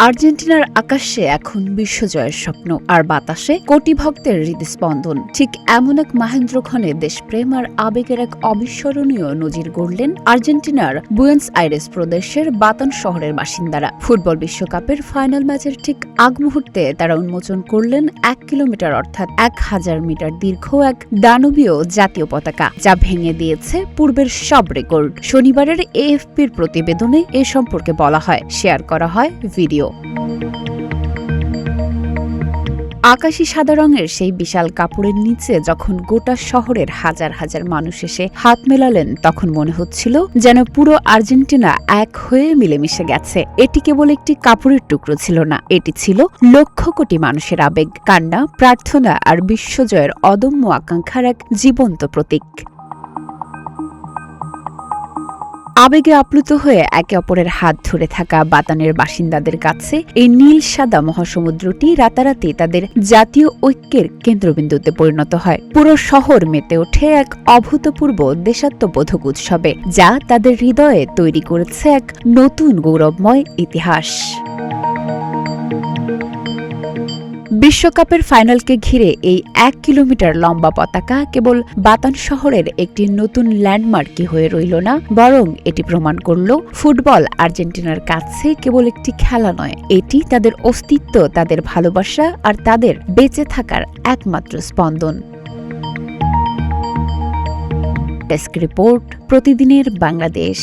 আর্জেন্টিনার আকাশে এখন বিশ্বজয়ের স্বপ্ন, আর বাতাসে কোটি ভক্তের হৃদস্পন্দন। ঠিক এমন এক মাহেন্দ্রক্ষণে দেশপ্রেম আর আবেগের এক অবিস্মরণীয় নজির গড়লেন আর্জেন্টিনার বুয়েন্স আইরেস প্রদেশের বাতান শহরের বাসিন্দারা। ফুটবল বিশ্বকাপের ফাইনাল ম্যাচের ঠিক আগ মুহূর্তে তারা উন্মোচন করলেন 1 কিলোমিটার অর্থাৎ 1000 মিটার দীর্ঘ এক দানবীয় জাতীয় পতাকা, যা ভেঙে দিয়েছে পূর্বের সব রেকর্ড। শনিবারের এএফপির প্রতিবেদনে এ সম্পর্কে বলা হয়, শেয়ার করা হয় ভিডিও। আকাশী সাদা রঙের সেই বিশাল কাপড়ের নিচে যখন গোটা শহরের হাজার হাজার মানুষ এসে হাত মেলালেন, তখন মনে হচ্ছিল যেন পুরো আর্জেন্টিনা এক হয়ে মিলেমিশে গেছে। এটি কেবল একটি কাপড়ের টুকরো ছিল না, এটি ছিল লক্ষ কোটি মানুষের আবেগ, কান্না, প্রার্থনা আর বিশ্বজয়ের অদম্য আকাঙ্ক্ষার এক জীবন্ত প্রতীক। আবেগে আপ্লুত হয়ে একে অপরের হাত ধরে থাকা বাতানের বাসিন্দাদের কাছে এই নীল সাদা মহাসমুদ্রটি রাতারাতি তাদের জাতীয় ঐক্যের কেন্দ্রবিন্দুতে পরিণত হয়। পুরো শহর মেতে ওঠে এক অভূতপূর্ব দেশাত্মবোধক উৎসবে, যা তাদের হৃদয়ে তৈরি করেছে এক নতুন গৌরবময় ইতিহাস। বিশ্বকাপের ফাইনালকে ঘিরে এই 1 কিলোমিটার লম্বা পতাকা কেবল বাতান শহরের একটি নতুন ল্যান্ডমার্কই হয়ে রইল না, বরং এটি প্রমাণ করল ফুটবল আর্জেন্টিনার কাছে কেবল একটি খেলা নয়, এটি তাদের অস্তিত্ব, তাদের ভালোবাসা আর তাদের বেঁচে থাকার একমাত্র স্পন্দন। ডেস্ক রিপোর্ট, প্রতিদিনের বাংলাদেশ।